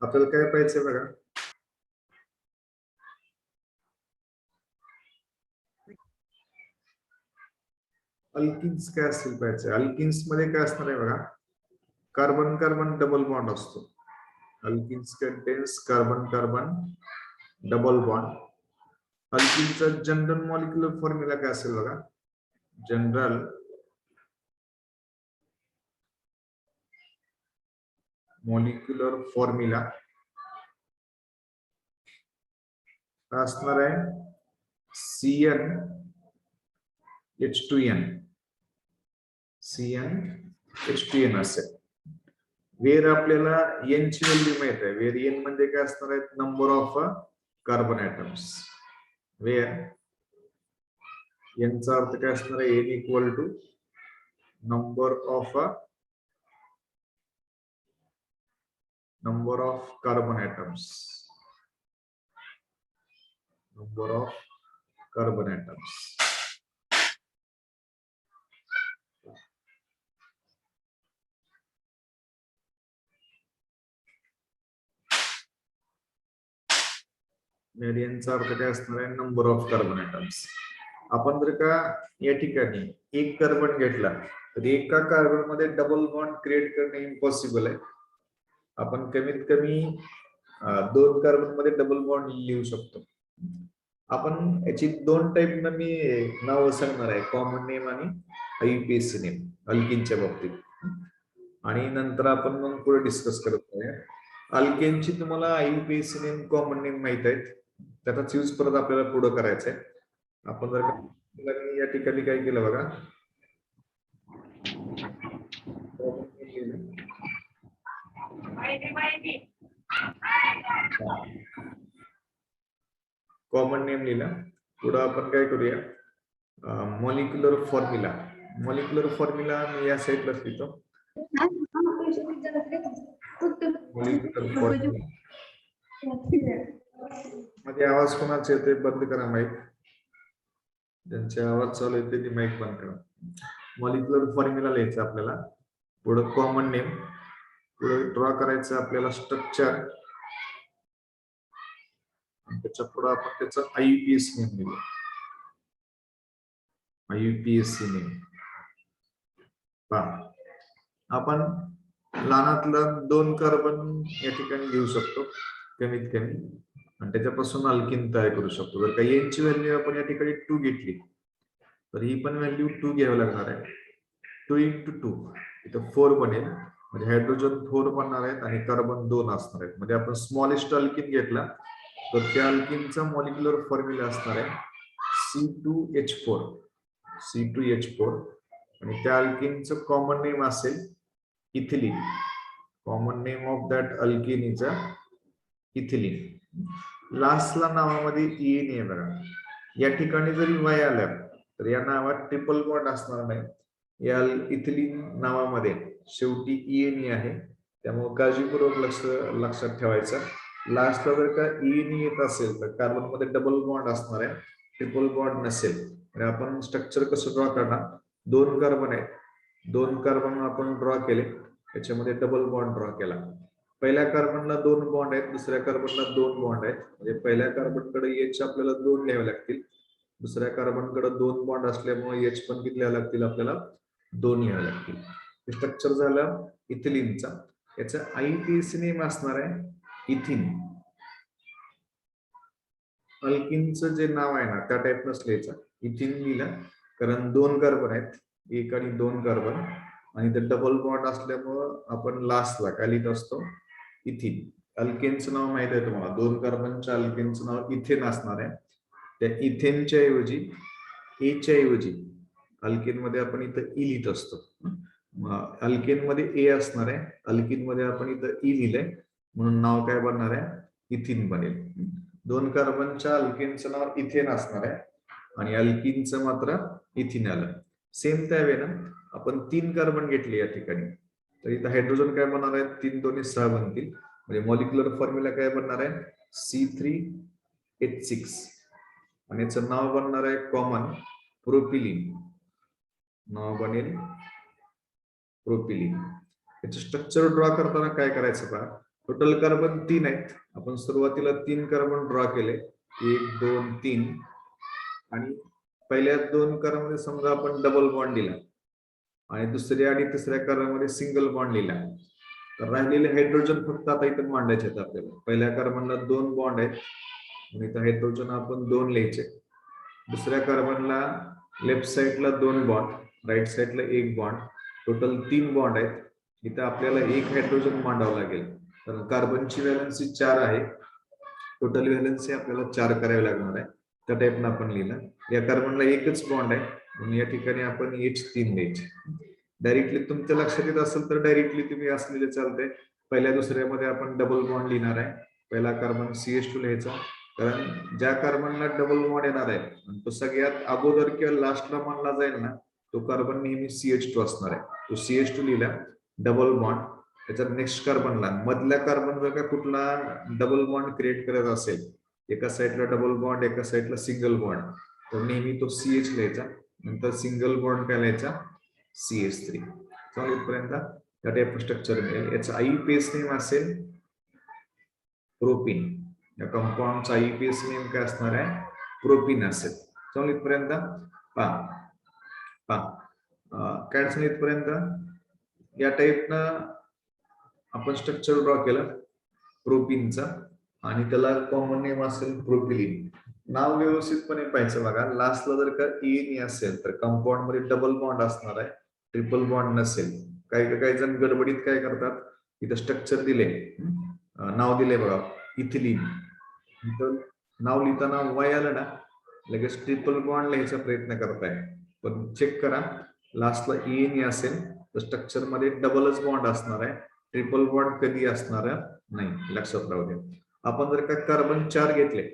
आपल्याला काय पाहिजे बघा, अल्किन्स काय असतील पाहिजे. अल्किन्स मध्ये काय असणार आहे बघा, कार्बन कार्बन डबल बॉन्ड असतो. Alkenes contains carbon carbon double bond. अल्किनचा जनरल मॉलिक्युलर फॉर्म्युला काय असेल बघा, जनरल मॉलिक्युलर फॉर्म्युला असणार आहे CnH2n. CnH2n असेल. वेर आपल्याला n ची व्हॅल्यू माहित आहे. वेर n म्हणजे काय असणार आहे, number of carbon atoms. Where n चा अर्थ काय असणार आहे, n equal to number of carbon atoms. Number of carbon atoms. चा अर्थ काय असणार आहे, नंबर ऑफ कार्बन ऍटम्स. आपण जर का या ठिकाणी एक कार्बन घेतला तर एका कार्बन मध्ये डबल बॉन्ड क्रिएट करणे इम्पॉसिबल आहे. आपण कमीत कमी 2 कार्बन मध्ये डबल बॉन्ड लिहू शकतो. आपण याची 2 टाईप न मी नाव सांगणार आहे, कॉमन नेम आणि IUPAC नेम अल्किनच्या बाबतीत. आणि नंतर आपण मग पुढे डिस्कस करत आहे. अल्केनची तुम्हाला IUPAC नेम कॉमन नेम माहित आहेत, त्याचाच यूज परत आपल्याला पुढे करायचा आहे. आपण जर या ठिकाणी काय केलं बघा, कॉमन नेम लिहिला. पुढे आपण काय करूया, मॉलिक्युलर फॉर्म्युला. मॉलिक्युलर फॉर्म्युला मी या साईडला लिहितो. मॉलिक्युलर फॉर्म्युला मध्ये आवाज कोणाचा येतोय बंद करा माईक. ज्यांचे आवाज चालू येते ते माईक बंद करा. मॉलिक्युलर फॉर्म्युला लिहायचं आपल्याला. पुढे कॉमन नेम, पुढे ड्रॉ करायचं आपल्याला स्ट्रक्चर, त्याच्या पुढे आपण त्याचं IUPAC नेम लिहू. IUPAC नेम पहा, आपण लहानातलं 2 कार्बन या ठिकाणी घेऊ शकतो कमीत कमी, आणि त्याच्यापासून अल्किन तयार करू शकतो. जर काही n ची व्हॅल्यू आपण या ठिकाणी 2 घेतली तर ही पण व्हॅल्यू 2 घ्यावी लागणार आहे. 2 × 2 इथं 4 बनेल, म्हणजे हायड्रोजन 4 बनणार आहेत आणि कार्बन 2 असणार आहेत. म्हणजे आपण स्मॉलेस्ट अल्किन घेतला तर त्या अल्किनचा मॉलिक्युलर फॉर्म्युला असणार आहे C2H4. C2H4. आणि त्या अल्किनचं कॉमन नेम असेल ethylene. Common name of that alkene is ethylene. लास्टला नावामध्ये EN आहे बघा. या ठिकाणी जरी Y आलं तर या नावात ट्रिपल बॉन्ड असणार नाही. या इथिलीन नावामध्ये शेवटी EN आहे, त्यामुळे काळजीपूर्वक लक्षात ठेवायचं. लास्टला जर का EN येत असेल तर कार्बन मध्ये डबल बॉन्ड असणार आहे, ट्रिपल बॉन्ड नसेल. आणि आपण स्ट्रक्चर कसं ड्रॉ करणार, 2 कार्बन आहेत, 2 कार्बन आपण ड्रॉ केले, त्याच्यामध्ये डबल बॉन्ड ड्रॉ केला. पहिल्या कार्बनला 2 बॉन्ड आहेत, दुसऱ्या कार्बनला 2 बॉन्ड आहेत. म्हणजे पहिल्या कार्बनकडे H आपल्याला 2 लिहावे लागतील, दुसऱ्या कार्बनकडे 2 बॉन्ड असल्यामुळे H पण किती लिहावे लागतील आपल्याला, 2 लिहावे लागतील. स्ट्रक्चर झालं इथिलीनचा. याचं IUPAC नेम असणार आहे इथिन. अल्किनचं जे नाव आहे ना त्या टाईप नसल्याचं इथिन लिहिलं, कारण 2 कार्बन आहेत, 1 आणि 2 कार्बन, आणि ते डबल बॉन्ड असल्यामुळं आपण लास्टला काय लिहित असतो, इथिन. अल्केनचं नाव माहित आहे तुम्हाला, 2 कार्बनच्या अल्केनचं नाव इथेन असणार आहे. त्या इथेनच्या ऐवजी A च्या ऐवजी अल्केन मध्ये आपण इथं E लिहित असतो. अल्केन मध्ये A असणार आहे, अल्किन मध्ये आपण इथं E लिहिलंय, म्हणून नाव काय बनणार आहे, इथिन बनेल. 2 कार्बनच्या अल्केनचं नाव इथेन असणार आहे आणि अल्किनचं मात्र इथिन आलं. सेम त्यावेळेला आपण 3 कार्बन घेतले या ठिकाणी, तर इथं हायड्रोजन काय बनणार आहे, 3 2 6 बनतील. म्हणजे मॉलिक्युलर फॉर्म्युला काय बनणार आहे, C3H6. आणि याचं नाव बनणार आहे कॉमन प्रोपिलिन. नाव बनेल प्रोपिलिन. याचं स्ट्रक्चर ड्रॉ करताना काय करायचं पहा, टोटल कार्बन 3 आहेत. आपण सुरुवातीला 3 कार्बन ड्रॉ केले, 1 2 3, आणि पहिल्या 2 कार्बनमध्ये समजा आपण डबल बॉन्ड दिला आणि दुसऱ्या आणि तिसऱ्या कार्बनमध्ये सिंगल बॉन्ड लिहिला. तर राहिलेले हायड्रोजन फक्त आता इथे मांडायचे आहेत आपल्याला. पहिल्या कार्बनला 2 बॉन्ड आहेत आणि इथं हायड्रोजन आपण 2 लिहायचे. दुसऱ्या कार्बनला लेफ्ट साइडला 2 बॉन्ड, राईट साइडला 1 बॉन्ड, टोटल 3 बॉन्ड आहेत. इथं आपल्याला 1 हायड्रोजन मांडावं लागेल, कारण कार्बनची व्हॅलन्सी 4 आहे. टोटल व्हॅलन्सी आपल्याला 4 करावी लागणार आहे. त्या टाईपनं आपण लिहिलं. या कार्बनला एकच बॉन्ड आहे म्हणून या ठिकाणी आपण H3 द्यायचे. डायरेक्टली तुमच्या लक्षात येत असेल तर डायरेक्टली तुम्ही असलेले चालते. पहिल्या दुसऱ्यामध्ये आपण डबल बॉन्ड लिहिणार आहे. पहिला कार्बन CH2 लिहायचा, कारण ज्या कार्बनला डबल बॉन्ड येणार आहे आणि तो सगळ्यात अगोदर किंवा लास्टला मानला जाईल ना, तो कार्बन नेहमी CH2 असणार आहे. तो CH2 लिहिला, डबल बॉन्ड. त्याच्यात नेक्स्ट कार्बनला मधल्या कार्बन जर का कुठला डबल बॉन्ड क्रिएट करत असेल, एका साईडला डबल बॉन्ड एका साईडला सिंगल बॉन्ड, तर नेहमी तो CH लिहायचा. नंतर सिंगल बॉन्ड काय लिहायचा, CH3. चालेल इथपर्यंत त्या टाईप स्ट्रक्चर मिळेल. याचं IUPAC नेम असेल प्रोपीन. या कंपाऊंडचा IUPAC नेम काय असणार आहे, प्रोपीन असेल. चालेल इथपर्यंत काय असेल इथपर्यंत. या टाईपनं आपण स्ट्रक्चर ड्रॉ केलं प्रोपीनचा आणि त्याला कॉमन नेम असेल प्रोपिलिन. नाव व्यवस्थितपणे पाहायचं बघा. लास्टला जर का ENE असेल तर कंपाऊंड मध्ये डबल बॉन्ड असणार आहे, ट्रिपल बॉन्ड नसेल. काही जण गडबडीत काय करतात, इथं स्ट्रक्चर दिले, नाव दिले बघा इथिलीन, इथं नाव लिहिताना Y आलं ना, लगेच ट्रिपल बॉन्ड लिहायचा प्रयत्न करताय. पण चेक करा, लास्टला ENE असेल तर स्ट्रक्चर मध्ये डबलच बॉन्ड असणार आहे, ट्रिपल बॉन्ड कधी असणार नाही, लक्षात राहू द्या. आपण जर का कार्बन 4 घेतले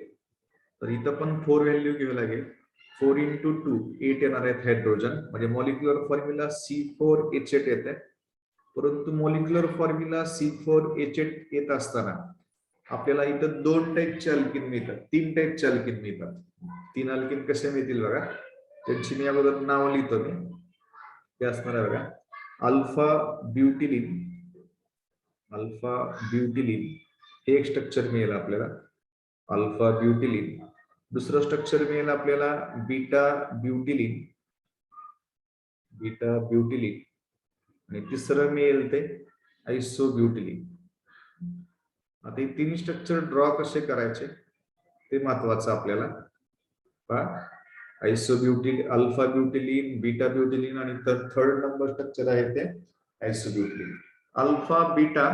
तर इथं पण 4 व्हॅल्यू घ्यावी लागेल. 4 × 2 8 येणार आहेत हायड्रोजन, म्हणजे मॉलिक्युलर फॉर्म्युला C4H8 येत आहे. परंतु मॉलिक्युलर फॉर्म्युला C4H8 येत असताना आपल्याला इथं 2 टाईपचे अल्किन मिळतात, 3 टाईपचे अल्किन मिळतात. 3 अल्किन कसे मिळतील बघा, त्यांची मी अगोदर नाव लिहितो मी. ते असणार आहे बघा, अल्फा ब्युटिलिन. अल्फा ब्युटिलिन हे एक स्ट्रक्चर मिळेल आपल्याला, अल्फा ब्युटिलिन. दुसरं स्ट्रक्चर मिळेल आपल्याला बीटा ब्युटिलिन, बीटा ब्युटिलिन. आणि तिसरं मिळेल ते आयसोब्युटिलिन. आता हे तिन्ही स्ट्रक्चर ड्रॉ कसे करायचे ते महत्वाचं आपल्याला. आयसोब्युटिलिन, अल्फा ब्युटिलिन, बीटा ब्युटिलिन आणि थर्ड नंबर स्ट्रक्चर आहे ते आयसोब्युटिलिन. अल्फा बीटा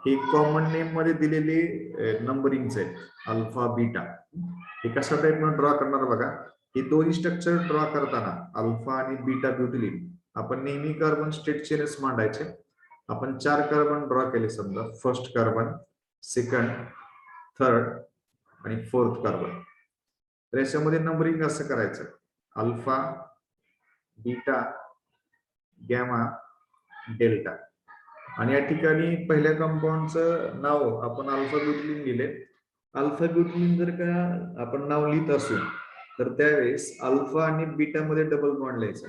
हे कॉमन नेम मध्ये दिलेले नंबरिंग्स आहेत, अल्फा बीटा. हे कशा टाईप मध्ये ड्रॉ करणार बघा. हे दोन्ही स्ट्रक्चर ड्रॉ करताना अल्फा आणि बीटा ब्युटिलिन आपण नेहमी कार्बन स्ट्रेट चेनच मांडायचे. आपण 4 कार्बन ड्रॉ केले समजा, फर्स्ट कार्बन, सेकंड, थर्ड आणि फोर्थ कार्बन. तर याच्यामध्ये नंबरिंग असं करायचं, अल्फा, बीटा, गॅमा, डेल्टा. आणि या ठिकाणी पहिल्या कंपाऊंडचं नाव आपण अल्फा ब्युटिलिन लिहिले. अल्फा ब्युटिलिन जर का आपण नाव लिहित असू तर त्यावेळेस अल्फा आणि बीटा मध्ये डबल बॉन्ड लिहायचा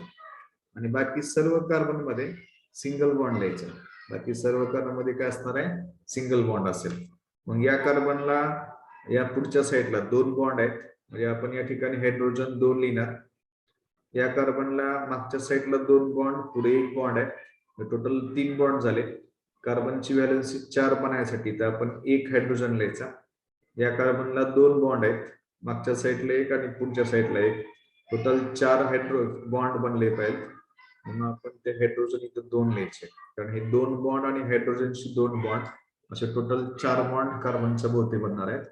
आणि बाकी सर्व कार्बन मध्ये सिंगल बॉन्ड लिहायचा. बाकी सर्व कार्बन मध्ये काय असणार आहे, सिंगल बॉन्ड असेल. मग या कार्बनला या पुढच्या साईडला 2 बॉन्ड आहेत, म्हणजे आपण या ठिकाणी हायड्रोजन 2 लिहिणार. या कार्बनला मागच्या साईडला 2 बॉन्ड, पुढे 1 बॉन्ड आहे, टोटल 3 बॉन्ड झाले. कार्बनची व्हॅलन्सी 4 बनण्यासाठी तर आपण 1 हायड्रोजन लिहायचा. या कार्बनला 2 बॉन्ड आहेत, मागच्या साईडला 1 आणि पुढच्या साईडला 1, टोटल 4 हायड्रो बॉन्ड बनले पाहिजे. म्हणून आपण ते हायड्रोजन इथं 2 लिहायचे, कारण हे 2 बॉन्ड आणि हायड्रोजनशी 2 बॉन्ड, असे टोटल 4 बॉन्ड कार्बनच्या भोवती बनणार आहेत.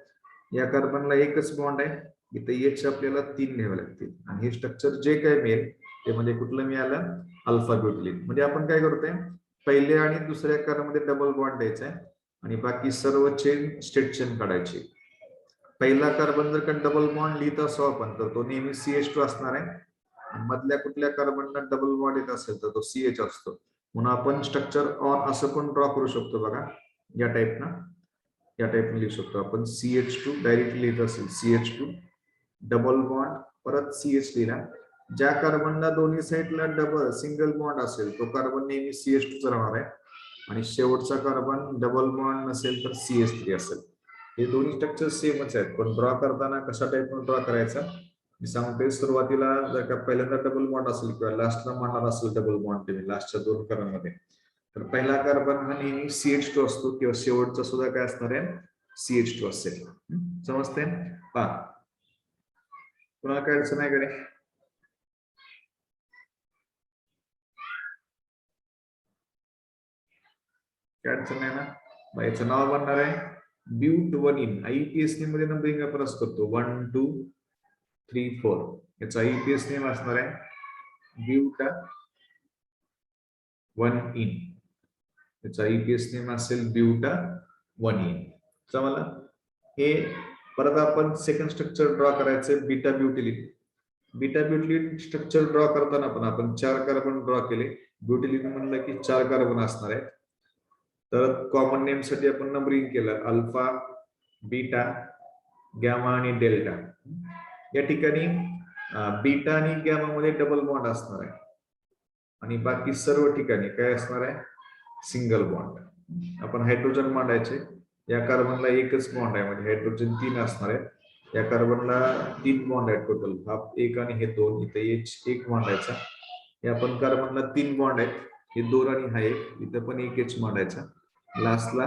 या कार्बनला एकच बॉन्ड आहे, इथे H आपल्याला 3 लिहावे लागतील. आणि हे स्ट्रक्चर जे काय मिळेल ते म्हणजे कुठलं मिळालं, अल्फा ब्युटिलिन. म्हणजे आपण काय करतोय, पहिल्या आणि दुसऱ्या कार्बनमध्ये डबल बॉन्ड द्यायचा आहे आणि बाकी सर्व चेन स्ट्रेट चेन काढायची. पहिला कार्बन जर का डबल बॉन्ड लिहित असो आपण तर तो नेहमी CH2 असणार आहे. मधल्या कुठल्या कार्बनला डबल बॉन्ड येत असेल तर तो CH असतो. म्हणून आपण स्ट्रक्चर ऑन असं पण ड्रॉ करू शकतो बघा, या टाईपनं. या टाईपने लिहू शकतो आपण, CH2 डायरेक्टली लिहित असेल CH2, डबल बॉन्ड, परत CH लिहिला. ज्या कार्बनला दोन्ही साईडला डबल सिंगल बॉन्ड असेल तो कार्बन नेहमी CH2 चा राहणार आहे. आणि शेवटचा कार्बन डबल बॉन्ड नसेल तर CH3 असेल. हे दोन्ही स्ट्रक्चर सेमच आहेत, पण ड्रॉ करताना कशा टाईपनं ड्रॉ करायचा मी सांगतोय. सुरुवातीला जर का पहिल्यांदा डबल बॉन्ड असेल किंवा लास्टला मांडणार असेल डबल बॉन्ड तुम्ही लास्टच्या 2 कार्बनमध्ये, तर पहिला कार्बन हा नेहमी CH2 असतो किंवा शेवटचा सुद्धा काय असणार आहे CH2 असेल. समजते पहा, कुणाला काय अडचण आहे का रे? काय अडचण आहे ना? याचं नाव बनणार आहे ब्यूट 1 IUPAC मध्ये नंबरिंग आपण असं करतो 1 2 3 4. याचा IUPAC नेम असणार आहे ब्यूटा 1 याचा IUPAC नेम असेल ब्यूटा 1 समजला. हे परत आपण सेकंड स्ट्रक्चर ड्रॉ करायचं बीटा ब्युटिलिन. बीटा ब्युटिलिन स्ट्रक्चर ड्रॉ करताना पण आपण 4 कार्बन ड्रॉ केले. ब्युटिलिन म्हणलं की 4 कार्बन असणार आहेत. तर कॉमन नेम साठी आपण नंबरिंग केलं अल्फा, बीटा, गॅमा आणि डेल्टा. या ठिकाणी बीटा आणि गॅमा मध्ये डबल बॉन्ड असणार आहे आणि बाकी सर्व ठिकाणी काय असणार आहे सिंगल बॉन्ड. आपण हायड्रोजन मांडायचे. या कार्बनला एकच बॉन्ड आहे म्हणजे हायड्रोजन 3 असणार आहे. या कार्बनला 3 बॉन्ड आहेत टोटल, हा 1 आणि हे 2. इथे एक मांडायचा. या पण कार्बनला 3 बॉन्ड आहेत, हे 2 आणि हा 1. इथं पण 1 H मांडायचा. लास्टला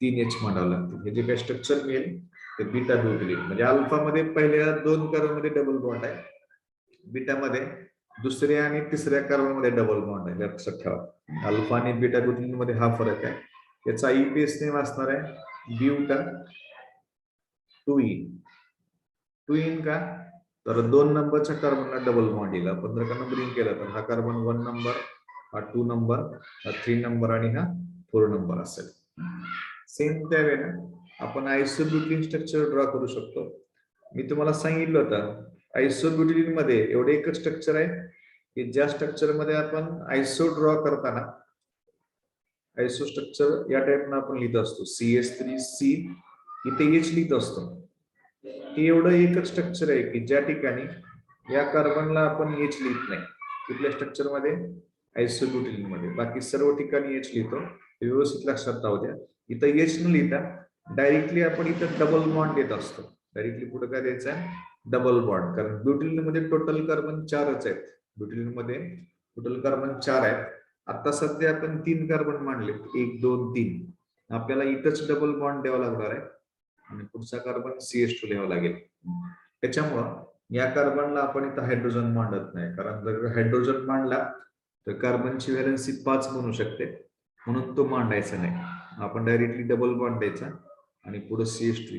3 H मांडावं लागतं. हे जे काही स्ट्रक्चर मिळेल ते बीटा ब्युटिलिन म्हणजे अल्फा मध्ये पहिल्या 2 कार्बन मध्ये डबल बॉन्ड आहे, बीटा मध्ये दुसऱ्या आणि तिसऱ्या कार्बन मध्ये डबल बॉन्ड आहे. लक्षात ठेवा अल्फा आणि बीटा ब्युटिलिन मध्ये हा फरक आहे. याचा IUPAC नेम असणार आहे ब्यूटा 2 का, तर 2 नंबरच्या कार्बनला डबल बॉन्ड येईल. आपण जर का नंबरिंग केलं तर हा कार्बन 1 नंबर, हा 2 नंबर, हा 3 नंबर आणि हा 4 नंबर असेल. सेम त्यावेळेला आपण आयसोब्युटिलिन स्ट्रक्चर ड्रॉ करू शकतो. मी तुम्हाला सांगितलं होतं आयसोब्युटिलिन मध्ये एवढे एकच स्ट्रक्चर आहे की ज्या स्ट्रक्चर मध्ये आपण आयसो ड्रॉ करताना आयसो स्ट्रक्चर या टाइपनं आपण लिहित असतो CH3C, इथे H लिहित असतो. हे एवढं एकच स्ट्रक्चर आहे की ज्या ठिकाणी या कार्बनला आपण H लिहित नाही कुठल्या स्ट्रक्चर मध्ये आयसोब्युटिलिन मध्ये. बाकी सर्व ठिकाणी H लिहितो. व्यवस्थित लक्षात राहू द्या. इथं H न लिहिता डायरेक्टली आपण इथं डबल बॉन्ड देत असतो. डायरेक्टली पुढे काय द्यायचं आहे डबल बॉन्ड, कारण ब्युटिलिन मध्ये टोटल कार्बन 4च आहेत. ब्युटिलिन मध्ये टोटल कार्बन 4 आहेत. आता सध्या आपण 3 कार्बन मांडले 1 2 3. आपल्याला इथंच डबल बॉन्ड द्यावा लागणार आहे आणि पुढचा कार्बन CH2 लिहावा लागेल. त्याच्यामुळं या कार्बनला आपण इथं हायड्रोजन मांडत नाही, कारण जर हायड्रोजन मांडला तर कार्बनची व्हॅलेन्सी 5 बनू शकते, म्हणून तो मांडायचा नाही. आपण डायरेक्टली डबल बॉन्ड द्यायचा आणि पुढे CH2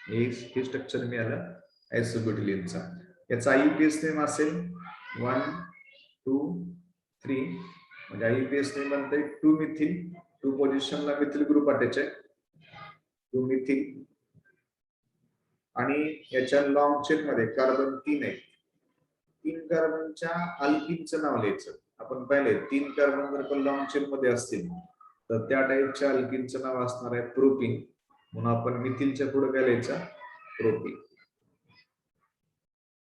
येईल. हे स्ट्रक्चर मिळालं आयसोब्युटिलिनचा. याचा IUPAC नेम असेल 1 2 3 म्हणजे IUPAC नेम म्हणते 2 मिथिल. 2 पोझिशनला मिथिल ग्रुप अटॅच आहे 2 मिथिल. आणि याच्या लॉंग चेन मध्ये कार्बन 3 आहे. 3 कार्बनच्या अल्किनचं नाव लिहायचं. आपण पाहिले 3 कार्बन जर का लॉंग चेन मध्ये असतील तर त्या टाईपच्या अल्किनचं नाव असणार आहे प्रोपिन, म्हणून आपण मिथिलच्या पुढे काय लिहायचं प्रोपिन.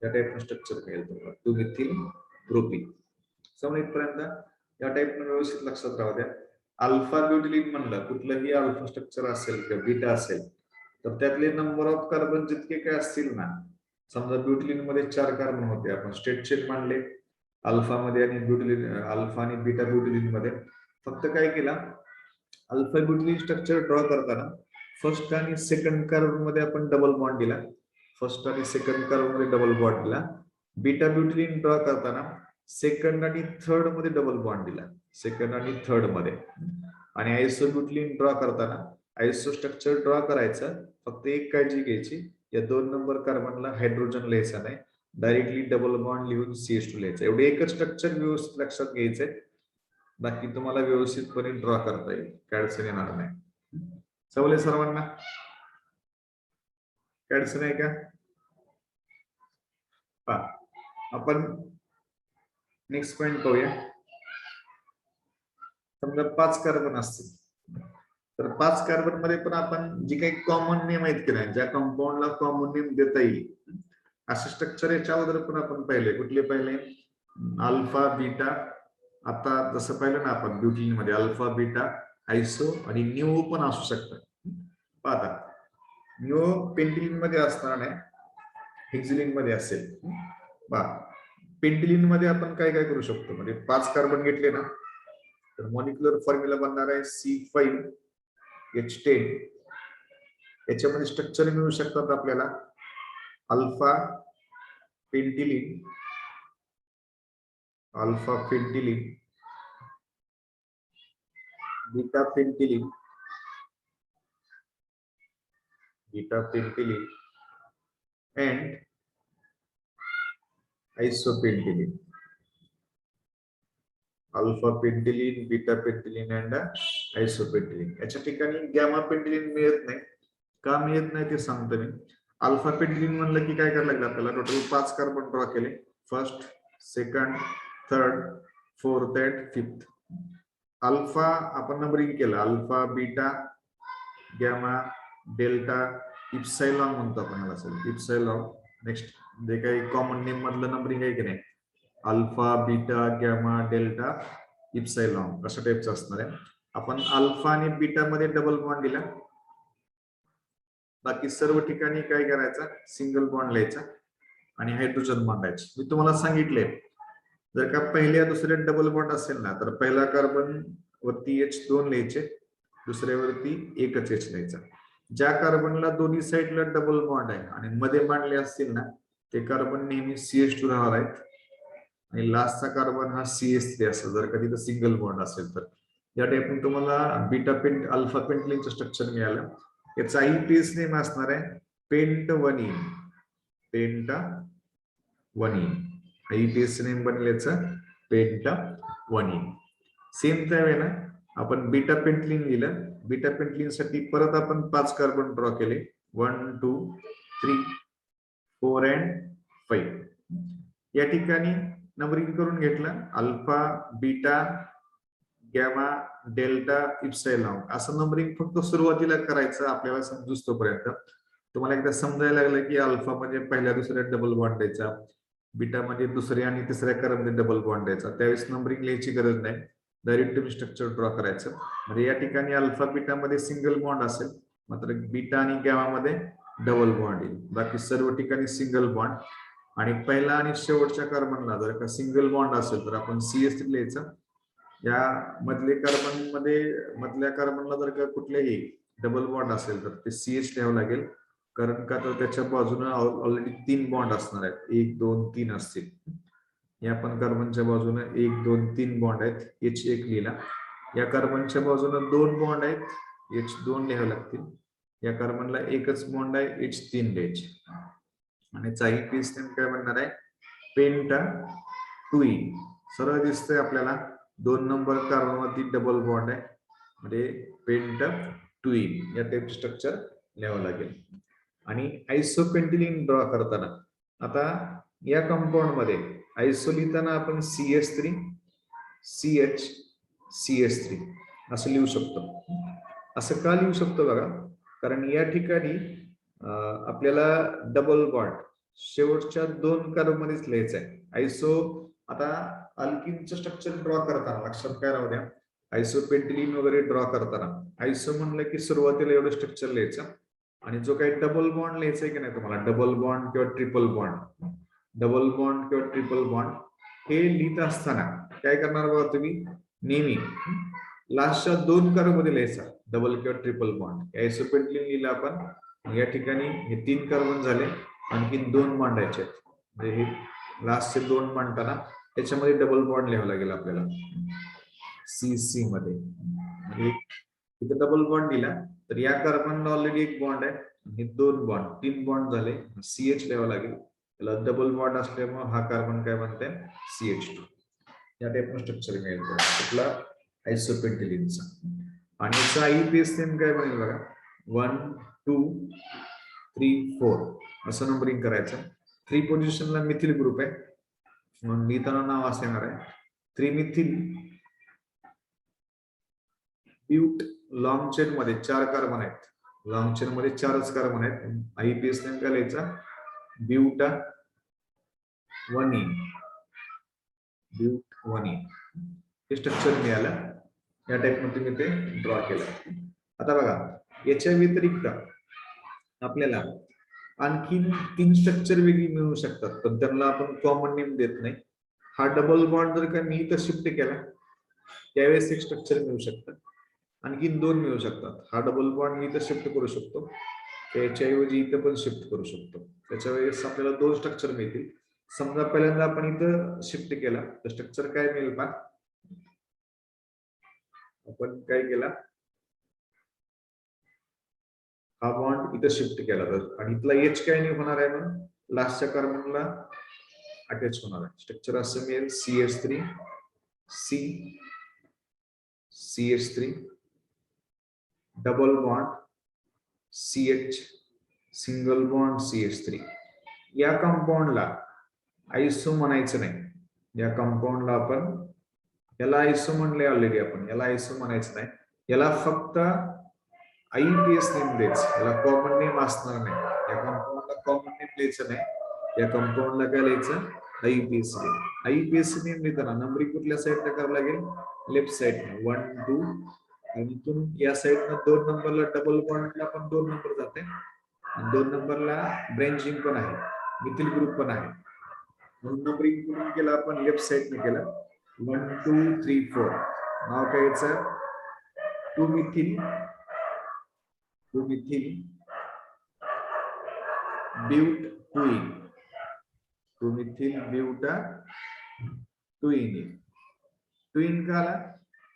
या टाईपनं स्ट्रक्चर मिळेल तुम्हाला 2 मिथिल प्रोपिन. समजा इथपर्यंत या टाईपनं व्यवस्थित लक्षात राहू द्या. अल्फा ब्युटिलिन म्हणलं कुठलंही अल्फा स्ट्रक्चर असेल किंवा बीटा असेल तर त्यातले नंबर ऑफ कार्बन जितके काय असतील ना, समजा ब्युटिलिन मध्ये 4 कार्बन होते, आपण स्ट्रेट चेन मांडले अल्फा मध्ये आणि ब्युटिलिन अल्फा आणि बीटा ब्युटिलिन मध्ये. फक्त काय केला अल्फा ब्युटिलिन स्ट्रक्चर ड्रॉ करताना फर्स्ट आणि सेकंड कार्बन मध्ये आपण डबल बॉन्ड दिला. फर्स्ट आणि सेकंड कार्बन मध्ये डबल बॉन्ड दिला. बीटा ब्युटिलिन ड्रॉ करताना सेकंड आणि थर्ड मध्ये डबल बॉन्ड दिला, सेकंड आणि थर्ड मध्ये. आणि आयसोब्युटिलिन ड्रॉ करताना आयसो स्ट्रक्चर ड्रॉ करायचं, फक्त एक काळजी घ्यायची या 2 नंबर कार्बनला हायड्रोजन लिहायचा नाही, डायरेक्टली डबल बॉन्ड लिहून CH2 लिहायचं. एवढे एकच स्ट्रक्चर व्यवस्थित लक्षात घ्यायचंय, बाकी तुम्हाला व्यवस्थितपणे ड्रॉ करता येईल, काय अडचण येणार नाही. समजले सर्वांना? काय अडचण आहे का? आपण नेक्स्ट पॉइंट पाहूया. समजा 5 कार्बन असतील तर 5 कार्बन मध्ये पण आपण जे काही कॉमन नेम आहेत की नाही, ज्या कंपाऊंडला कॉमन नेम देता येईल असे स्ट्रक्चर याच्या अगोदर पण आपण पाहिले. कुठले पाहिले? अल्फा, बीटा आता जसं पाहिलं ना आपण ब्युटिलिन मध्ये अल्फा बीटा आयसो आणि न्यू पण असू शकतं. पाहता न्यू पेंटिलिन मध्ये असणार नाही, हेक्झिलिन मध्ये असेल. पहा पेंटिलिन मध्ये आपण काय काय करू शकतो, म्हणजे 5 कार्बन घेतले ना तर मॉलिक्युलर फॉर्म्युला बनणार आहे C5H10. याच्यामध्ये स्ट्रक्चर मिळू शकतात आपल्याला alpha pentylene, beta pentylene and isopentyline. Alpha pentylene, beta pentylene and isopentylene. याच्या ठिकाणी गॅमा पेंटिलिन मिळत नाही. का मिळत नाही ते सांगतो मी. अल्फा पेंटिलिन म्हणलं की काय करायला लागलं आपल्याला, टोटल 5 कार्बन ड्रॉ केले, first, second, third, fourth and fifth. Alpha आपण नंबरिंग केलं, अल्फा बीटा गॅमा डेल्टा इप्सायलॉन म्हणतो आपण याला, इप्सायलॉन. नेक्स्ट जे काही कॉमन नेम मधलं नंबरिंग आहे की नाही, अल्फा बीटा गॅमा डेल्टा इप्सायलॉन अशा टाइपचं असणार आहे. आपण अल्फा आणि बीटा मध्ये डबल बॉन्ड दिला, बाकी सर्व ठिकाणी काय करायचं, सिंगल बॉन्ड लिहायचा आणि हायड्रोजन बांधायचे. मी तुम्हाला सांगितले जर का पहिल्या दुसऱ्या डबल बॉन्ड असेल ना तर पहिला कार्बन वरती H2 लिहायचे, दुसऱ्यावरती एकच H लिहायचा. ज्या कार्बनला दोन्ही साईडला डबल बॉन्ड आहे आणि मध्ये मांडले असतील ना ते कार्बन नेहमी CH2 राहणार आहेत आणि लास्टचा कार्बन हा CH3 असेल जर का तिथं सिंगल बॉन्ड असेल तर. या टाईपने तुम्हाला बीटा पेंट अल्फा पेंटिलिनचं स्ट्रक्चर मिळालं. याचा IUPAC नेम असणार आहे पेंटवनीन. IUPAC नेम बनेल याचं पेंटवनीन. सेम त्यावेळेला आपण बीटा पेंटिलिन लिहिलं, बीटा पेंटिलिन साठी परत आपण 5 कार्बन ड्रॉ केले, 1 2 3 4 अँड 5. या ठिकाणी नंबरिंग करून घेतलं, अल्फा बीटा गॅमा डेल्टा इप्सायलॉन असं नंबरिंग फक्त सुरुवातीला करायचं आपल्याला समजूस्तोपर्यंत. तुम्हाला एकदा समजायला लागलं की अल्फा म्हणजे पहिल्या दुसऱ्या डबल बॉन्ड द्यायचा, बीटा मध्ये दुसऱ्या आणि तिसऱ्या कार्बनमध्ये डबल बॉन्ड द्यायचा, त्यावेळेस नंबरिंग लिहायची गरज नाही, डायरेक्ट तुम्ही स्ट्रक्चर ड्रॉ करायचं. म्हणजे या ठिकाणी अल्फा बीटा मध्ये सिंगल बॉन्ड असेल, मात्र बीटा आणि गॅमा मध्ये डबल बॉन्ड येईल, बाकी सर्व ठिकाणी सिंगल बॉन्ड. आणि पहिला आणि शेवटच्या कार्बनला जर का सिंगल बॉन्ड असेल तर आपण CH3 लिहायचं. या मधल्या कार्बनला जर का कुठल्याही डबल बॉन्ड असेल तर ते CH लिहावं लागेल, कारण का तर त्याच्या बाजूने ऑलरेडी 3 बॉन्ड असणार आहेत, 1 2 3 असतील. या पण कार्बनच्या बाजूने 1 2 3 बॉन्ड आहेत, H1 लिहिला. या कार्बनच्या बाजूने 2 बॉन्ड आहेत, H2 लिहावे लागतील. या कार्बनला एकच बॉन्ड आहे, H3 लिहायचे. आणि IUPAC नेम काय बनणार आहे, पेंटाटुईन. सरळ दिसतंय आपल्याला 2 नंबर कार्बन वरती डबल बॉन्ड आहे, म्हणजे पेंटाटुईन या टाइपचे स्ट्रक्चर लिहावं लागेल. आणि आयसोपेंटिलिन ड्रॉ करताना आता या कंपाऊंड मध्ये आयसो लिहिताना आपण CH3 CH CH3 असं लिहू शकतो. असं का लिहू शकतो बघा, कारण या ठिकाणी आपल्याला डबल बॉन्ड शेवटच्या 2 कार्बन मध्येच लिहायचं आहे. आयसो आता अल्किनचं स्ट्रक्चर ड्रॉ करताना लक्षात काय राहू द्या, आयसोपेंटिलिन वगैरे ड्रॉ करताना आयसो म्हणलं की सुरुवातीला एवढं स्ट्रक्चर लिहायचं, आणि जो काही डबल बॉन्ड लिहायचा आहे की नाही तुम्हाला, डबल बॉन्ड किंवा ट्रिपल बॉन्ड हे लिहित असताना काय करणार बघा तुम्ही, नेहमी लास्टच्या 2 कार्बन मध्ये लिहायचा डबल किंवा ट्रिपल बॉन्ड. आयसोपेंटिलिन लिहिलं आपण, या ठिकाणी हे 3 कार्बन झाले, आणखी 2 मांडायचे, म्हणजे हे लास्टचे 2 मांडताना त्याच्यामध्ये डबल बॉन्ड लिहावं लागेल आपल्याला CC मध्ये. म्हणजे इथे डबल बॉन्ड दिला तर या कार्बनला ऑलरेडी 1 बॉन्ड आहे, हे 2 बॉन्ड 3 बॉन्ड झाले, CH लिहावं लागेल. त्याला डबल बॉन्ड असल्यामुळे हा कार्बन काय बनते, CH2. या टाइपनं स्ट्रक्चर मिळेल कुठला, आयसोपेंटिलिनचा. आणि याचा IUPAC नेम काय बनेल बघा, 1 2 3 4 असं नंबरिंग करायचं. 3 पोझिशनला मिथिल ग्रुप आहे म्हणून लिहिताना नाव असं येणार आहे 3-मिथिल ब्यूट. लॉंग चेन मध्ये 4 कार्बन आहेत, लॉंग चेन मध्ये 4च कार्बन आहेत. IUPAC नेम काय लिहायचा, ब्यूटावनीन. हे स्ट्रक्चर मिळालं. या टाइप मध्ये तुम्ही ते ड्रॉ केलं. आता बघा याच्या व्यतिरिक्त आपल्याला आणखी 3 स्ट्रक्चर वेगळी मिळू शकतात, पण त्यांना आपण कॉमन नेम देत नाही. हा डबल बॉन्ड जर का मी इथं शिफ्ट केला त्यावेळेस एक स्ट्रक्चर मिळू शकतं. आणखी 2 मिळू शकतात. हा डबल बॉन्ड मी इथं शिफ्ट करू शकतो, त्याच्याऐवजी इथं पण शिफ्ट करू शकतो. त्याच्या वेळेस आपल्याला 2 स्ट्रक्चर मिळतील. समजा पहिल्यांदा आपण इथं शिफ्ट केला तर स्ट्रक्चर काय मिळेल पहा. आपण काय केला, हा बॉन्ड इथं शिफ्ट केला तर आणि इथला एच काय नाही होणार आहे, मग लास्टच्या कार्बनला अटॅच होणार आहे. स्ट्रक्चर असं मिळेल CH3 C CH3 double bond CH single bond CH3. या कंपाऊंडला आयसो म्हणायचं नाही. या कंपाऊंडला आपण याला आयसो म्हणले ऑलरेडी, आपण याला आयसो म्हणायचं नाही. याला फक्त IUPAC नेम द्यायचं, याला कॉमन नेम असणार नाही. या कंपाऊंडला कॉमन नेम द्यायचं नाही. या कंपाऊंडला काय लिहायचं, IUPAC नेम. IUPAC नेम लिहिताना नंबरिंग कुठल्या साईडला करावं लागेल, लेफ्ट साईडला 1 2 आणि इथून या साईडला 2 नंबरला डबल बॉन्डला पण 2 नंबर जाते आणि 2 नंबरला ब्रँचिंग पण आहे, मिथिल ग्रुप पण आहे. म्हणून नंबरिंग कुठून केलं आपण, लेफ्ट साईडने केलं. 1 2 3 4 नाव काय याचं, 2 मिथिल ब्यूट ट्विन. 2 मिथिल ब्यूटाटुईन. ट्विन का आला,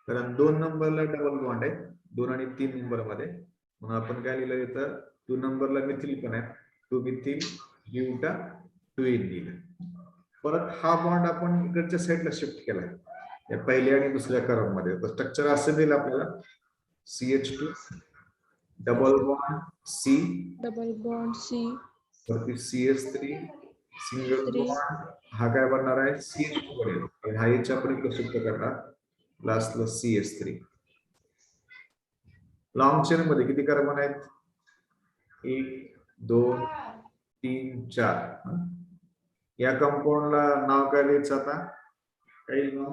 कारण 2 नंबरला डबल बॉन्ड आहे, 2 आणि 3 नंबर मध्ये. म्हणून आपण काय लिहिलं इथं, 2 नंबरला मिथिल पण आहे, 2 मिथिल ब्यूटाटुईन लिहिलं. परत हा बॉन्ड आपण इकडच्या साईडला शिफ्ट केला या पहिल्या आणि दुसऱ्या कार्बन मध्ये. तर स्ट्रक्चर असं दिलं आपल्याला, CH2 double bond C double bond C वरती CH3 सिंगल बॉन्ड, हा काय बनणार आहे CH2 बनेल आणि हा याच्या आपण इकडे शिफ्ट करणार लास्टला CH3. लॉंग चेन मध्ये किती कार्बन आहेत, 1 2 3 4. या कंपाऊंडला नाव काय द्यायचं आता, काही नाव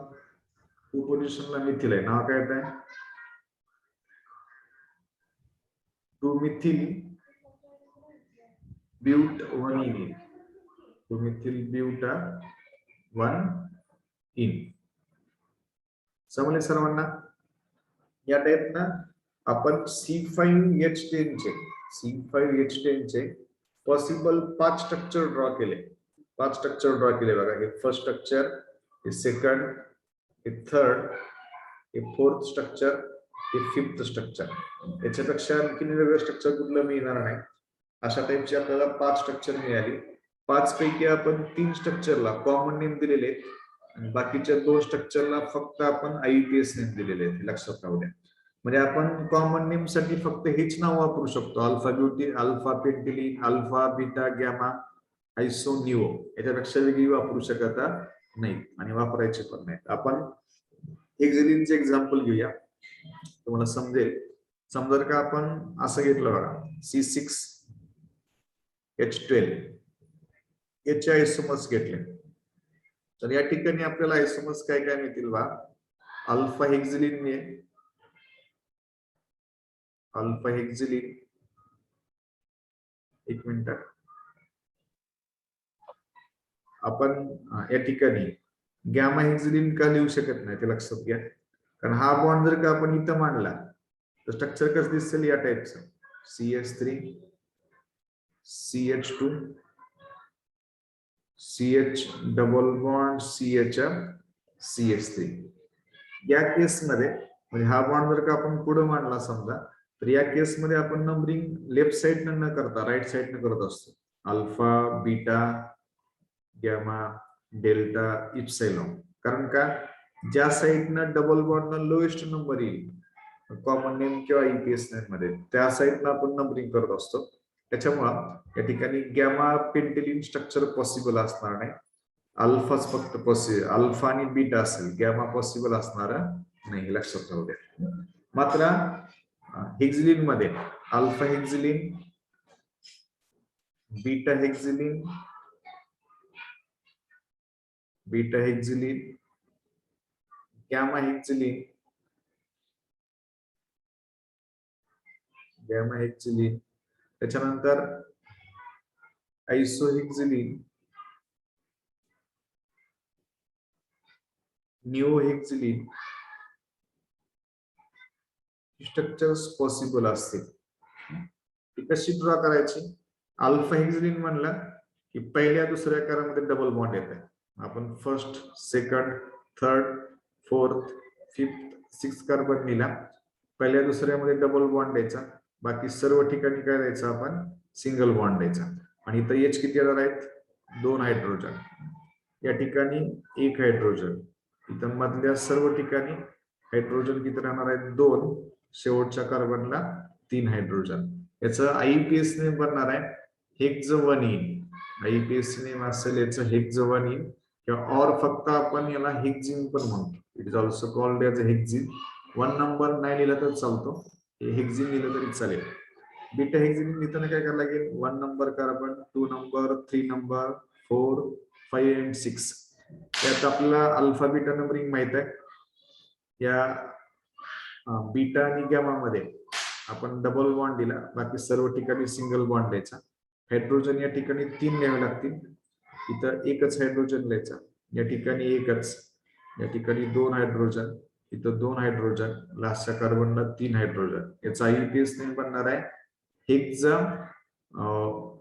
2 पोझिशनला मिथिल आहे, नाव काय आहे 2 methyl but 1 ene. 2 methyl buta 1 ene. समजले सर्वांना. या टाइप ना आपण C5H10 चे पॉसिबल 5 स्ट्रक्चर ड्रॉ केले. 5 स्ट्रक्चर ड्रॉ केले बघा. हे फर्स्ट स्ट्रक्चर, हे सेकंड, हे थर्ड, हे फोर्थ स्ट्रक्चर, हे फिफ्थ स्ट्रक्चर. याच्यापेक्षा आणखी वेगळं स्ट्रक्चर कुठलं मिळणार नाही. अशा टाइपचे आपल्याला 5 स्ट्रक्चर मिळाली. 5 पैकी आपण 3 स्ट्रक्चरला कॉमन नेम दिलेले आणि बाकीच्या 2 स्ट्रक्चरला फक्त आपण IUPAC नेम दिलेले आहेत, लक्षात राहू द्या. म्हणजे आपण कॉमन नेम साठी फक्त हेच नाव वापरू शकतो, alpha butene, alpha pentylene, alpha beta gamma iso neo. याच्यापेक्षा वेगळी वापरू शकत नाही आणि वापरायचे पण नाहीत. आपण हेक्झिलिनचे एक्झाम्पल घेऊया, तुम्हाला समजेल. समजा का आपण असं घेतलं बघा, C6H12 याचे आयसोमर्स घेतले, तर या ठिकाणी आपल्याला आयसोमर्स काय काय मिळतील बा. अल्फा हेक्झिलिन मिळेल, अल्फा हेक्झिलिन, एक मिनिट, आपण या ठिकाणी गॅमा हेक्झिलिन का लिहू शकत नाही ते लक्षात घ्या. कारण हा बॉन्ड जर का आपण इथं मांडला तर स्ट्रक्चर कसं दिसेल, या टाइपचं, CH3 CH2 CH double bond CH3. या केस मध्ये म्हणजे हा बॉन्ड जर का आपण पुढे मांडला समजा, तर या केस मध्ये आपण नंबरिंग लेफ्ट साइड न करता राईट साइड न करत असतो. Alpha beta gamma delta epsilon. कारण का, ज्या साइडनं डबल बॉन्डनं लोएस्ट नंबर येईल कॉमन नेम किंवा IUPAC नेम मध्ये, त्या साइडनं आपण नंबरिंग करत असतो. त्याच्यामुळं या ठिकाणी गॅमा पेंटिलिन स्ट्रक्चर पॉसिबल असणार नाही. अल्फाच फक्त पॉसिबल, अल्फा आणि बीटा असेल, गॅमा पॉसिबल असणार नाही, लक्षात राहू द्या. मात्र हेक्झिलिन मध्ये alpha hexylene, beta hexylene, gamma hexylene, त्याच्यानंतर आयसोहेक्झिलिन, निओहेक्झिलिन स्ट्रक्चर्स पॉसिबल असतील. ती कशी ड्रॉ करायची? अल्फा हेक्झिलिन म्हणलं की पहिल्या दुसऱ्या आकारामध्ये डबल बॉन्ड येत आहे. आपण first, second, third, fourth, fifth, six carbon लिहिला. पहिल्या दुसऱ्यामध्ये डबल बॉन्ड द्यायचा, बाकी सर्व ठिकाणी काय द्यायचं आपण? सिंगल बॉन्ड द्यायचा. आणि इथं एच किती येणार आहेत? 2 हायड्रोजन. या ठिकाणी 1 हायड्रोजन. इथं मधल्या सर्व ठिकाणी हायड्रोजन किती राहणार आहेत? 2. शेवटच्या कार्बनला 3 हायड्रोजन. याचं आयपीएस नेम बनणार आहे हेक्झवनीन. आयपीएस नेम असेल याचं हेक्झवनीन, किंवा और फक्त आपण याला हेक्झिन पण म्हणतो. It is also called as hexene. 1 number नाही लिहिला तर चालतो, हेक्झिन लिहिलं तरी चालेल. बीटा हेक्झिन लिहिताना काय करायला लागेल? 1 number carbon, 2 number, 3 number, 4, 5 and 6. त्यात आपल्याला अल्फा बीटा नंबरिंग माहित आहे. या बीटा आणि गॅमा मध्ये आपण डबल बॉन्ड दिला, बाकी सर्व ठिकाणी सिंगल बॉन्ड द्यायचा. हायड्रोजन या ठिकाणी 3 लिहावे लागतील. इथं एकच हायड्रोजन लिहायचा, या ठिकाणी एकच, या ठिकाणी 2 हायड्रोजन, इथं 2 हायड्रोजन, लास्टच्या कार्बनला 3 हायड्रोजन. याचा आयपीएस नेम बनणार आहे हेक्झटुईन.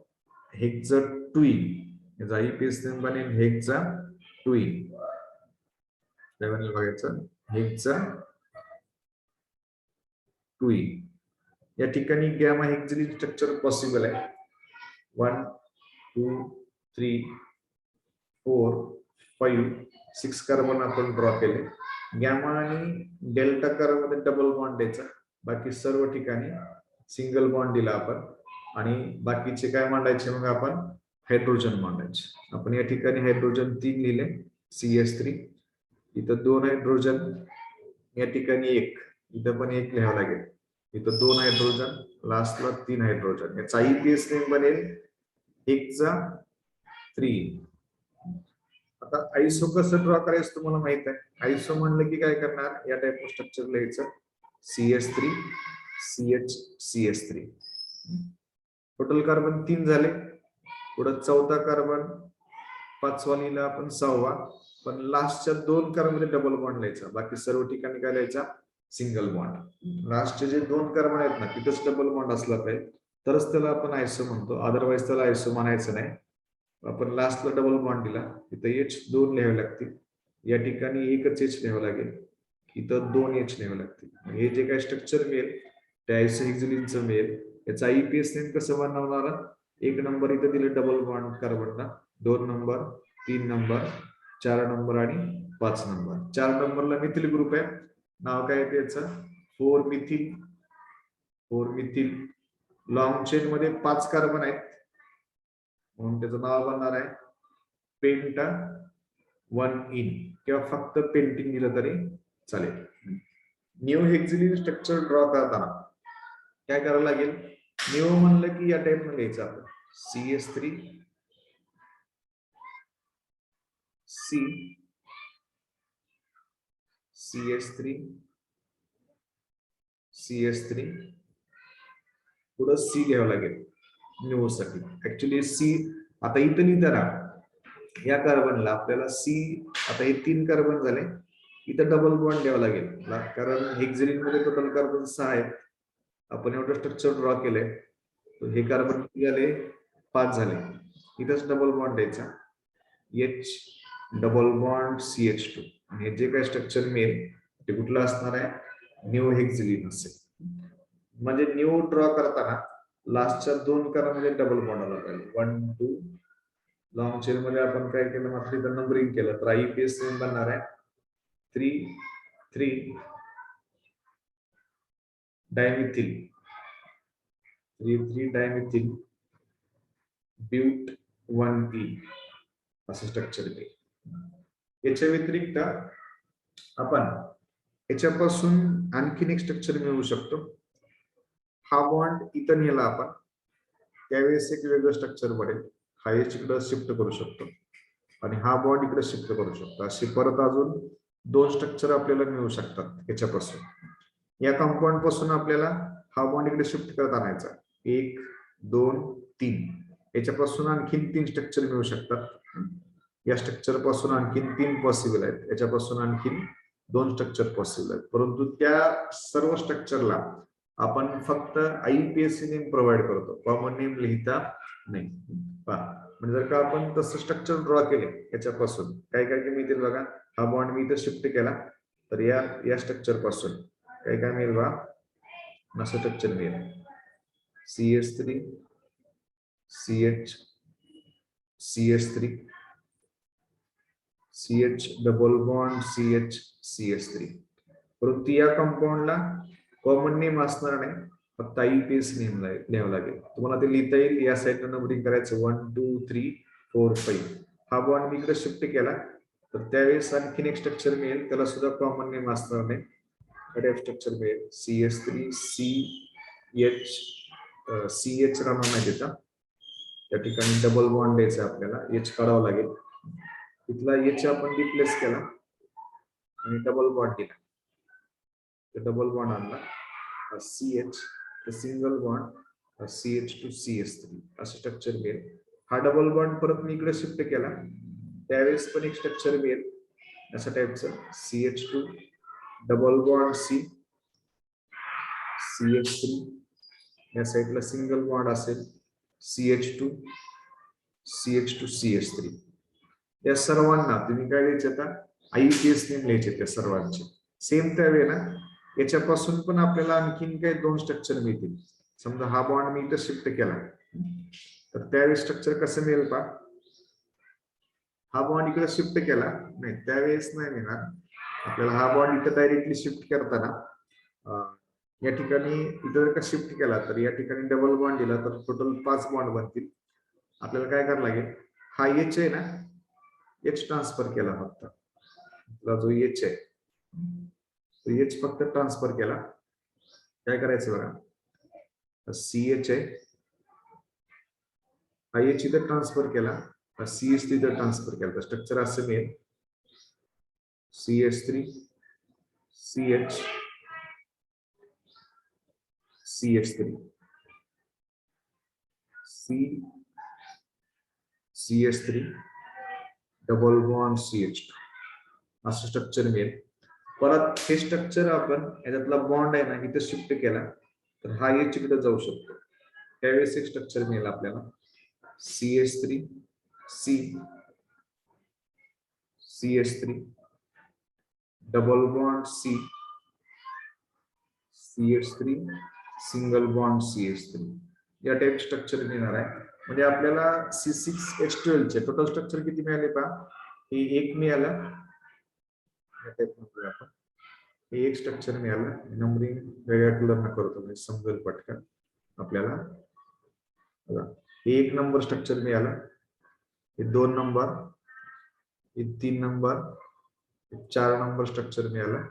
याचा आयपीएस नेम बनेल हेक्झटुईन. बघायचं हेक्झटुईन. या ठिकाणी गॅमा हेक्झिलिन स्ट्रक्चर पॉसिबल आहे. 1, 2, 3, 4, 5, 6 कार्बन आपण ड्रॉ केले. गॅमा आणि डेल्टा कार्बनमध्ये डबल बॉन्ड द्यायचा, बाकी सर्व ठिकाणी सिंगल बॉन्ड दिला आपण. आणि बाकीचे काय मांडायचे? मग आपण हायड्रोजन मांडायचे. आपण या ठिकाणी हायड्रोजन 3 लिहिले, CS3. इथं 2 हायड्रोजन, या ठिकाणी 1, इथं पण 1 लिहावं लागेल. इथं 2 हायड्रोजन, लास्टला 3 हायड्रोजन. याचा आयपीएस नेम बनेल हेक्झाथ्रीन. आता आयसो कसं ड्रॉ करायचं तुम्हाला माहित आहे. आयसो म्हणलं की काय करणार? या टाइप स्ट्रक्चर लिहायचं CS3, CH, CS3. Total carbon 3 झाले. पुढे चौथा कार्बन, 5वा लिहिला आपण, 6वा. पण लास्टच्या 2 कार्बनमध्ये डबल बॉन्ड लिहायचा, बाकी सर्व ठिकाणी काय लिहायचा? Single bond. लास्टचे जे 2 कार्बन आहेत ना, तिथंच डबल बॉन्ड असला पाहिजे, तरच त्याला आपण आयसो म्हणतो. अदरवाईज त्याला आयसो म्हणायचं नाही. आपण लास्टला डबल बॉन्ड दिला, इथं H 2 लिहावे लागतील, या ठिकाणी एकच H लिहावं लागेल, इथं 2 H लिहावे लागतील. हे जे काय स्ट्रक्चर मिळेल ते आयसोहेक्झिलिनचं मिळेल. याचा आयपीएस नेम कसं बनवणार? 1 नंबर इथं दिले डबल बॉन्ड कार्बनला, 2 नंबर, 3 नंबर, 4 नंबर आणि 5 नंबर. 4 नंबरला मिथिल ग्रुप आहे, नाव काय त्याचं? 4 मिथिल. 4 मिथिल. लॉंग चेन मध्ये 5 कार्बन आहेत, म्हणून त्याचं नाव बनणार आहे पेंटा 1 इन, किंवा फक्त पेंटिंग दिलं तरी चालेल. निओ हेक्झिलिन स्ट्रक्चर ड्रॉ करताना काय करावं लागेल? निओ म्हणलं की या टाइप मध्ये लिहायचं आपण CS3, C, CS3, CS3, पुढे C लिहावं लागेल निओ साठी. ऍक्च्युली C आता इथं लिहिताना या कार्बनला आपल्याला C, आता हे 3 कार्बन झाले, इथं डबल बॉन्ड द्यावा लागेल, कारण हेक्झिलिन मध्ये टोटल कार्बन 6 आहेत. आपण एवढं स्ट्रक्चर ड्रॉ केलंय, तर हे कार्बन किती झाले? 5 झाले. इथंच डबल बॉन्ड द्यायचा, H डबल बॉन्ड CH2. आणि हे जे काही स्ट्रक्चर मिळेल ते कुठलं असणार आहे? निओ हेक्झिलिन असेल. म्हणजे निओ ड्रॉ करताना लास्टच्या 2 कार्बनमध्ये डबल बॉन्ड आला पाहिजे. 1, 2. लॉंग चेन मध्ये आपण काय केलं? मात्र इथं नंबरिंग केलं, तर आयपीएस नेम बनणार आहे 3, 3 डायमिथिल, 3, 3 डायमिथिल ब्यूट 1E असं स्ट्रक्चर आहे. याच्या व्यतिरिक्त आपण याच्यापासून आणखीन एक स्ट्रक्चर मिळवू शकतो. हा बॉन्ड इथं नेला आपण, त्यावेळेस एक वेगळं स्ट्रक्चर बनेल. हा H इकडे शिफ्ट करू शकतो आणि हा बॉन्ड इकडे शिफ्ट करू शकतो. अशी परत अजून 2 स्ट्रक्चर आपल्याला मिळू शकतात याच्यापासून. या कंपाऊंड पासून आपल्याला हा बॉन्ड इकडे शिफ्ट करत आणायचा. 1 2 3 याच्यापासून आणखीन 3 स्ट्रक्चर मिळू शकतात. या स्ट्रक्चर पासून आणखीन 3 पॉसिबल आहेत. याच्यापासून आणखीन 2 स्ट्रक्चर पॉसिबल आहेत. परंतु त्या सर्व स्ट्रक्चरला आपण फक्त आययुपीएसी नेम प्रोव्हाइड करतो, कॉमन नेम लिहिता नाही. म्हणजे जर का आपण तसं स्ट्रक्चर ड्रॉ केले याच्यापासून काय काय मिळतील बघा. हा बॉन्ड मी इथं शिफ्ट केला तर या स्ट्रक्चर पासून काय काय मिळेल बा. असं स्ट्रक्चर मिळेल CH3 CH CH3 CH double bond CH CH3. परंतु या कंपाऊंडला कॉमन नेम असणार नाही, फक्त आययुपीएस नेम लिहावं लागेल. तुम्हाला ते लिहिता येईल. या साईडला नंबरिंग करायचं 1 2 3 4 5. हा बॉन्ड मी इकडे शिफ्ट केला तर त्यावेळेस आणखीन एक स्ट्रक्चर मिळेल, त्याला सुद्धा कॉमन नेम असणार नाही. स्ट्रक्चर मिळेल CH3 CH राहणार नाही तिथं. त्या ठिकाणी डबल बॉन्ड द्यायचा आपल्याला, H काढावं लागेल. तिथला H आपण रिप्लेस केला आणि डबल बॉन्ड दिला. डबल बॉन्ड आणला CH single bond CH2 CH3 असं स्ट्रक्चर मिळेल. हा डबल बॉन्ड परत मी इकडे शिफ्ट केला त्यावेळेस पण एक स्ट्रक्चर मिळेल अशा टाइपचं CH2 डबल बॉन्ड CH3. या साईडला सिंगल बॉन्ड असेल CH2 CH3. या सर्वांना तुम्ही काय लिहायचे आता आययुपीएस नेम लिहायचे त्या सर्वांचे. सेम त्यावेळेला याच्यापासून पण आपल्याला आणखीन काही 2 स्ट्रक्चर मिळतील. समजा हा बॉन्ड मी इथं शिफ्ट केला तर त्यावेळेस स्ट्रक्चर कसं मिळेल पा. हा बॉन्ड इकडे शिफ्ट केला नाही त्यावेळेस नाही मिळणार आपल्याला. हा बॉन्ड इथं डायरेक्टली शिफ्ट करताना या ठिकाणी इथं जर का शिफ्ट केला तर या ठिकाणी डबल बॉन्ड दिला तर टोटल 5 बॉन्ड बनतील. आपल्याला काय करावं लागेल, हा H आहे ना, H ट्रान्सफर केला फक्त. जो H आहे H फक्त ट्रान्सफर केला. काय करायचं बघा, CH आहे हा H इथं ट्रान्सफर केला, CH तिथं ट्रान्सफर केला. स्ट्रक्चर असं मिळेल CH3 CH CH3 CH3 double bond CH2 असं स्ट्रक्चर मिळेल. परत हे स्ट्रक्चर आपण याच्यातला बॉन्ड आहे ना इथं शिफ्ट केला तर हा H इकडे जाऊ शकतो. त्यावेळेस एक स्ट्रक्चर मिळेल आपल्याला CH3 CH3 double bond CH3 single bond CH3. या टाइप स्ट्रक्चर मिळणार आहे. म्हणजे आपल्याला C6H12 चे टोटल स्ट्रक्चर किती मिळाले पहा. हे एक मिळालं, आपण हे एक स्ट्रक्चर मिळालं. नंबरिंग वेगळ्या कलरनं करतो म्हणजे समजेल पटकन आपल्याला. हे 1 नंबर स्ट्रक्चर मिळालं, हे 2 नंबर, हे 3 नंबर, 4 नंबर स्ट्रक्चर मिळालं,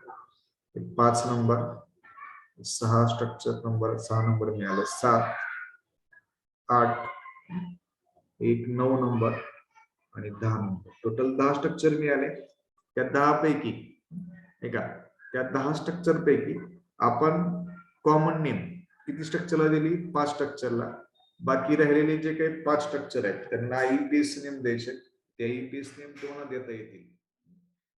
हे 5 नंबर, 6 स्ट्रक्चर नंबर 6 नंबर मिळालं, 7 8 एक 9 नंबर आणि 10 नंबर. टोटल 10 स्ट्रक्चर मिळाले. त्या 10 पैकी त्या 10 स्ट्रक्चर पैकी आपण कॉमन नेम किती स्ट्रक्चरला दिली, 5 स्ट्रक्चरला. बाकी राहिलेले जे काही 5 स्ट्रक्चर आहेत त्यांना आययुपीएस नेम द्यायचे. ते आययुपीएस नेम तुम्हाला देता येतील.